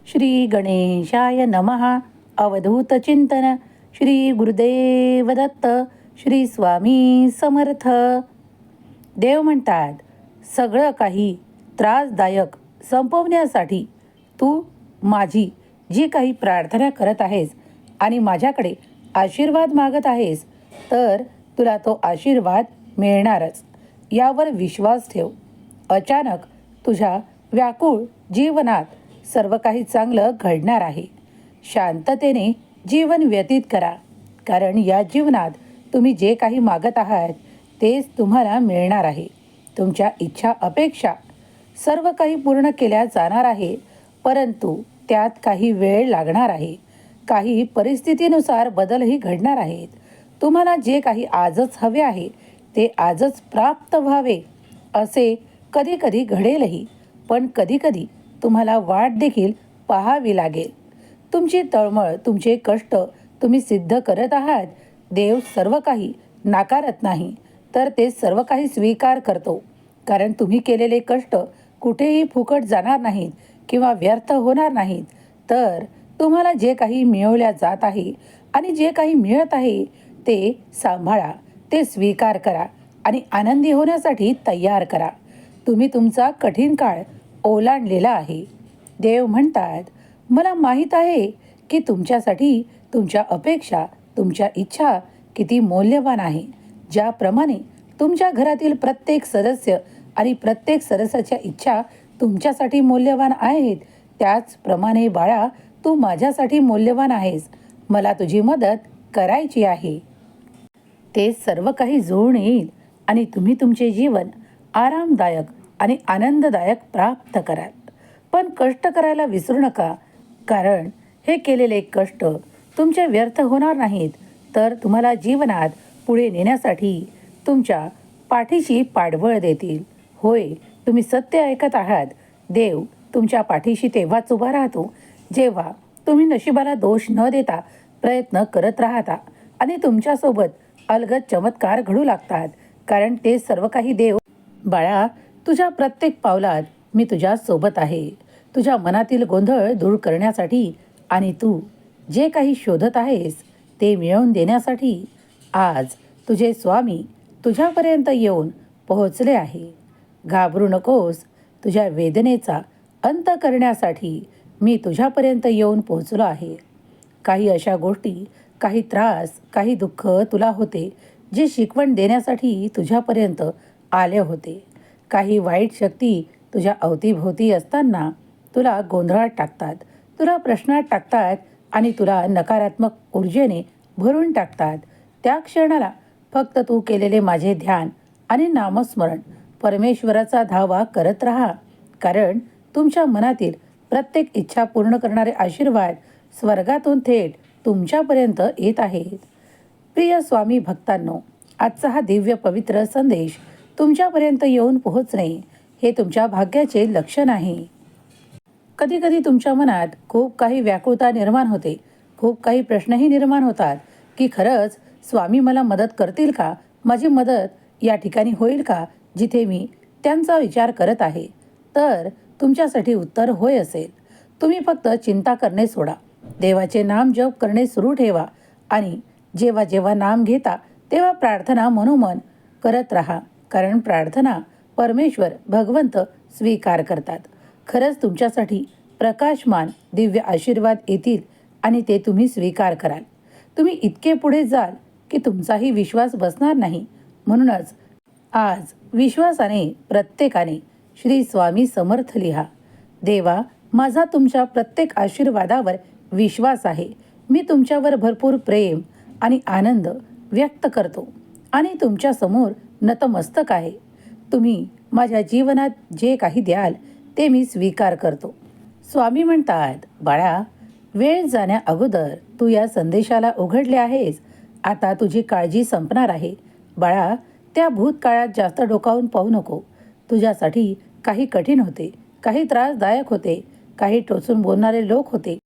श्री गणेशाय नमः. अवधूत चिंतन. श्री गुरुदेव दत्त. श्री स्वामी समर्थ. देव म्हणतात, सगळं काही त्रासदायक संपवण्यासाठी तू माझी जी काही प्रार्थना करत आहेस आणि माझ्याकडे आशीर्वाद मागत आहेस, तर तुला तो आशीर्वाद मिळणारच, यावर विश्वास ठेव. अचानक तुझ्या व्याकुळ जीवनात सर्व काही चांगलं घडणार आहे. शांततेने जीवन व्यतीत करा, कारण या जीवनात तुम्ही जे काही मागत आहात तेच तुम्हाला मिळणार आहे. तुमच्या इच्छा अपेक्षा सर्व काही पूर्ण केल्या जाणार आहे, परंतु त्यात काही वेळ लागणार आहे. काही परिस्थितीनुसार बदलही घडणार आहेत. तुम्हाला जे काही आजच हवे आहे ते आजच प्राप्त व्हावे असे कधी कधी घडेलही, पण कधी कधी तुम्हाला वाट देखील पाहावी लागेल. तुमची तळमळ, तुमचे कष्ट तुम्ही सिद्ध करत आहात. देव सर्व काही नाकारत नाही, तर ते सर्व काही स्वीकार करतो, कारण तुम्ही केलेले कष्ट कुठेही फुकट जाणार नाहीत किंवा व्यर्थ होणार नाहीत. तर तुम्हाला जे काही मिळवल्या जात आहे आणि जे काही मिळत आहे ते सांभाळा, ते स्वीकार करा आणि आनंदी होण्यासाठी तयार करा. तुम्ही तुमचा कठीण काळ ओलांडलेला आहे. देव म्हणतात, मला माहीत आहे की तुमच्यासाठी तुमच्या अपेक्षा, तुमच्या इच्छा किती मौल्यवान आहे. ज्याप्रमाणे तुमच्या घरातील प्रत्येक सदस्य आणि प्रत्येक सदस्याच्या इच्छा तुमच्यासाठी मौल्यवान आहेत, त्याचप्रमाणे बाळा, तू माझ्यासाठी मौल्यवान आहेस. मला तुझी मदत करायची आहे. ते सर्व काही जुळून येईल आणि तुम्ही तुमचे जीवन आरामदायक आणि आनंददायक प्राप्त कराल. पण कष्ट करायला विसरू नका, कारण हे केलेले कष्ट तुमचे व्यर्थ होणार नाहीत, तर तुम्हाला जीवनात पुढे नेण्यासाठी तुमच्या पाठीशी पाठबळ देतील. होय, तुम्ही सत्य ऐकत आहात. देव तुमच्या पाठीशी तेव्हाच उभा राहतो जेव्हा तुम्ही नशिबाला दोष न देता प्रयत्न करत राहता आणि तुमच्यासोबत अलगद चमत्कार घडू लागतात, कारण ते सर्व काही देव. बाळा, तुझ्या प्रत्येक पावलात मी तुझ्या सोबत आहे, तुझ्या मनातील गोंधळ दूर करण्यासाठी आणि तू जे काही शोधत आहेस ते मिळवून देण्यासाठी. आज तुझे स्वामी तुझ्यापर्यंत येऊन पोहोचले आहे. घाबरू नकोस. तुझ्या वेदनेचा अंत करण्यासाठी मी तुझ्यापर्यंत येऊन पोहोचलो आहे. काही अशा गोष्टी, काही त्रास, काही दुःख तुला होते जे शिकवण देण्यासाठी तुझ्यापर्यंत आले होते. काही वाईट शक्ती तुझ्या अवतीभोवती असताना तुला गोंधळात टाकतात, तुला प्रश्नात टाकतात आणि तुला नकारात्मक ऊर्जेने भरून टाकतात. त्या क्षणाला फक्त तू केलेले माझे ध्यान आणि नामस्मरण, परमेश्वराचा धावा करत राहा, कारण तुमच्या मनातील प्रत्येक इच्छा पूर्ण करणारे आशीर्वाद स्वर्गातून थेट तुमच्यापर्यंत येत आहेत. प्रिय स्वामी भक्तांनो, आजचा हा दिव्य पवित्र संदेश तुमच्यापर्यंत येऊन पोहोचणे हे तुमच्या भाग्याचे लक्षण आहे. कधी कधी तुमच्या मनात खूप काही व्याकुळता निर्माण होते, खूप काही प्रश्नही निर्माण होतात की खरंच स्वामी मला मदत करतील का, माझी मदत या ठिकाणी होईल का जिथे मी त्यांचा विचार करत आहे. तर तुमच्यासाठी उत्तर होय असेल. तुम्ही फक्त चिंता करणे सोडा, देवाचे नाम जप करणे सुरू ठेवा आणि जेव्हा जेव्हा नाम घेता तेव्हा प्रार्थना मनोमन करत राहा, कारण प्रार्थना परमेश्वर भगवंत स्वीकार करतात. खरंच तुमच्यासाठी प्रकाशमान दिव्य आशीर्वाद येतील आणि ते तुम्ही स्वीकार कराल. तुम्ही इतके पुढे जाल की तुमचाही विश्वास बसणार नाही. म्हणूनच आज विश्वासाने प्रत्येकाने श्री स्वामी समर्थ लिहा. देवा, माझा तुमच्या प्रत्येक आशीर्वादावर विश्वास आहे. मी तुमच्यावर भरपूर प्रेम आणि आनंद व्यक्त करतो आणि तुमच्यासमोर नतमस्तक आहे. तुम्ही माझ्या जीवनात जे काही द्याल ते मी स्वीकार करतो. स्वामी म्हणतात, बाळा, वेळ जाण्या अगोदर तू या संदेशाला उघडले आहेस. आता तुझी काळजी संपणार आहे. बाळा, त्या भूतकाळात जास्त डोकावून पाहू नको. तुझ्यासाठी काही कठीण होते, काही त्रासदायक होते, काही टोचून बोलणारे लोक होते,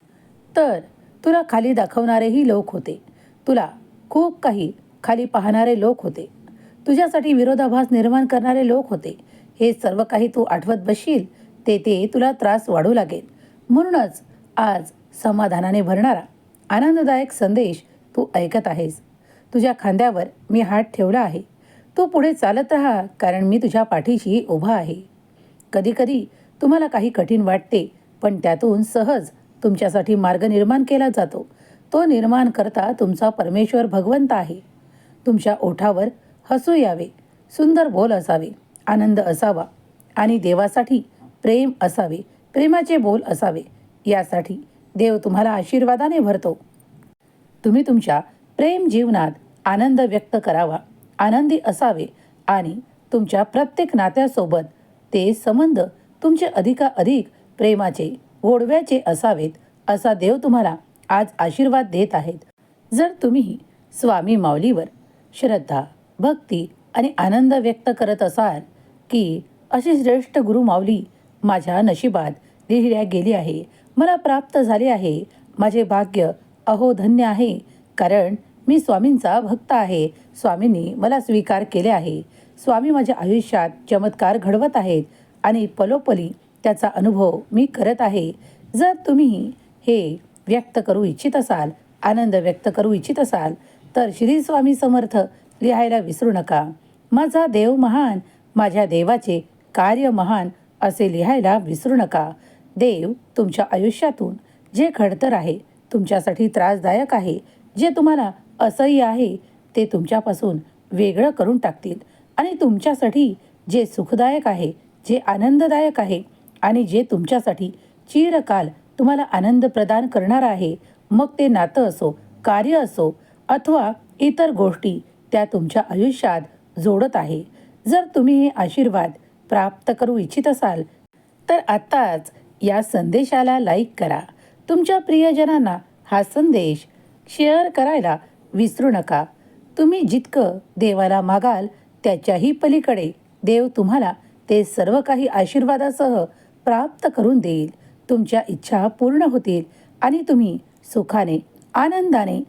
तर तुला खाली दाखवणारेही लोक होते. तुला खूप काही खाली पाहणारे लोक होते. तुझ्यासाठी विरोधाभास निर्माण करणारे लोक होते. हे सर्व काही तू आठवत बसशील ते तुला त्रास वाढू लागेल. म्हणूनच आज समाधानाने भरणारा आनंददायक संदेश तू ऐकत आहेस. तुझ्या खांद्यावर मी हात ठेवला आहे. तू पुढे चालत राहा, कारण मी तुझ्या पाठीशी उभा आहे. कधीकधी तुम्हाला काही कठीण वाटते, पण त्यातून सहज तुमच्यासाठी मार्ग निर्माण केला जातो. तो निर्माण करता तुमचा परमेश्वर भगवंत आहे. तुमच्या ओठावर हसू यावे, सुंदर बोल असावे, आनंद असावा आणि देवासाठी प्रेम असावे, प्रेमाचे बोल असावे. यासाठी देव तुम्हाला आशीर्वादाने भरतो. तुम्ही तुमच्या प्रेम जीवनात आनंद व्यक्त करावा, आनंदी असावे आणि तुमच्या प्रत्येक नात्यासोबत ते संबंध तुमचे अधिकाधिक प्रेमाचे, गोडव्याचे असावेत, असा देव तुम्हाला आज आशीर्वाद देत आहेत. जर तुम्ही स्वामी माऊलीवर श्रद्धा, भक्ती आणि आनंद व्यक्त करत असाल की अशी श्रेष्ठ गुरु माऊली माझ्या नशिबात लिहिल्या गेली आहे, मला प्राप्त झाले आहे, माझे भाग्य अहो धन्य आहे, कारण मी स्वामींचा भक्त आहे, स्वामींनी मला स्वीकार केले आहे, स्वामी माझ्या आयुष्यात चमत्कार घडवत आहेत आणि पलोपली त्याचा अनुभव मी करत आहे. जर तुम्ही हे व्यक्त करू इच्छित असाल, आनंद व्यक्त करू इच्छित असाल, तर श्री स्वामी समर्थ लिहायला विसरू नका. माझा देव महान, माझ्या देवाचे कार्य महान असे लिहायला विसरू नका. देव तुमच्या आयुष्यातून जे खडतर आहे, तुमच्यासाठी त्रासदायक आहे, जे तुम्हाला असह्य आहे, ते तुमच्यापासून वेगळं करून टाकतील आणि तुमच्यासाठी जे सुखदायक आहे, जे आनंददायक आहे आणि जे तुमच्यासाठी चिरकाल तुम्हाला आनंद प्रदान करणार आहे, मग ते नातं असो, कार्य असो अथवा इतर गोष्टी, त्या तुमच्या आयुष्यात जोडत आहे. जर तुम्ही हे आशीर्वाद प्राप्त करू इच्छित असाल, तर आत्ताच या संदेशाला लाईक करा. तुमच्या प्रियजनांना हा संदेश शेअर करायला विसरू नका. तुम्ही जितकं देवाला मागाल, त्याच्याही पलीकडे देव तुम्हाला ते सर्व काही आशीर्वादासह प्राप्त करून देईल. तुमच्या इच्छा पूर्ण होतील आणि तुम्ही सुखाने, आनंदाने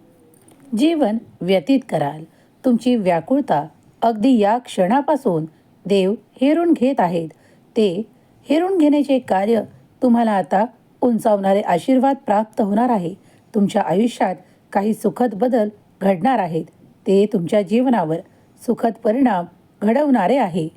जीवन व्यतीत कराल. तुमची व्याकुळता अगदी या क्षणापासून देव हेरून घेत आहेत. ते हेरून घेण्याचे कार्य तुम्हाला आता उंचावणारे आशीर्वाद प्राप्त होणार आहे. तुमच्या आयुष्यात काही सुखद बदल घडणार आहेत. ते तुमच्या जीवनावर सुखद परिणाम घडवणारे आहे.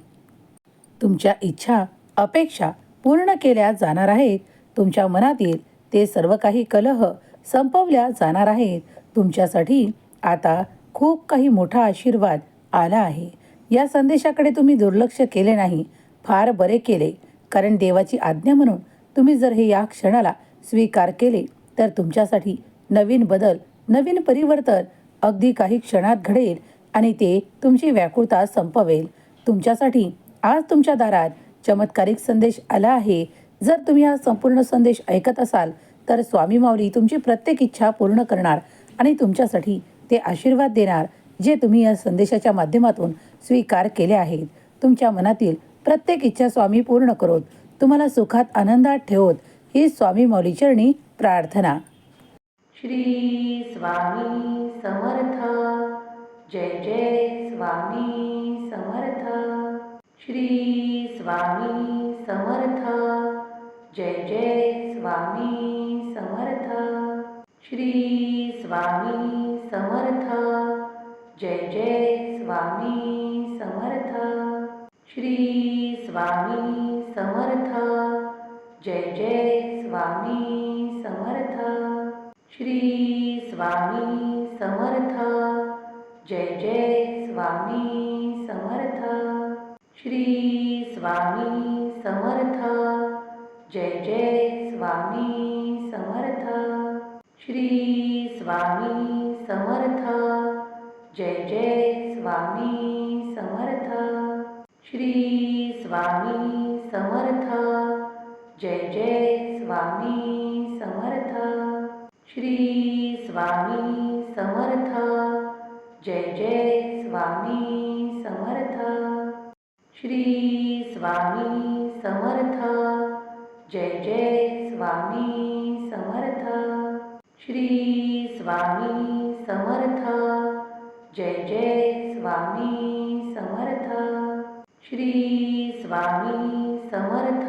तुमच्या इच्छा, अपेक्षा पूर्ण केल्या जाणार आहेत. तुमच्या मनातील ते सर्व काही कलह संपवल्या जाणार आहेत. तुमच्यासाठी आता खूप काही मोठा आशीर्वाद आला आहे. या संदेशाकडे तुम्ही दुर्लक्ष केले नाही, फार बरे केले, कारण देवाची आज्ञा म्हणून तुम्ही जर हे या क्षणाला स्वीकार केले, तर तुमच्यासाठी नवीन बदल, नवीन परिवर्तन अगदी काही क्षणात घडेल आणि ते तुमची व्याकुळता संपवेल. तुमच्यासाठी आज तुमच्या दारात चमत्कारिक संदेश आला आहे. जर तुम्ही हा संपूर्ण संदेश ऐकत असाल, तर स्वामी माऊली तुमची प्रत्येक इच्छा पूर्ण करणार आणि तुमच्यासाठी ते आशीर्वाद देणार, जे तुम्ही या संदेशाच्या माध्यमातून स्वीकार केले आहेत. तुमच्या मनातील प्रत्येक इच्छा स्वामी पूर्ण करोत, तुम्हाला सुखात, आनंदात ठेवत, ही स्वामी माऊली चरणी प्रार्थना. श्री स्वामी समर्थ. जय जय स्वामी समर्थ. श्री स्वामी समर्थ. जय जय स्वामी समर्थ. श्री स्वामी समर्थ. जय जय स्वामी समर्थ. श्री स्वामी समर्थ. जय जय स्वामी समर्थ. श्री स्वामी समर्थ. जय जय स्वामी समर्थ. श्री स्वामी समर्थ. जय जय स्वामी समर्थ. श्री स्वामी समर्थ. जय जय स्वामी समर्थ. श्री स्वामी समर्थ. जय जय स्वामी समर्थ. श्री स्वामी समर्थ. जय जय स्वामी समर्थ. श्री स्वामी समर्थ. जय जय स्वामी समर्थ. श्री स्वामी समर्थ. जय जय स्वामी समर्थ. श्री स्वामी समर्थ.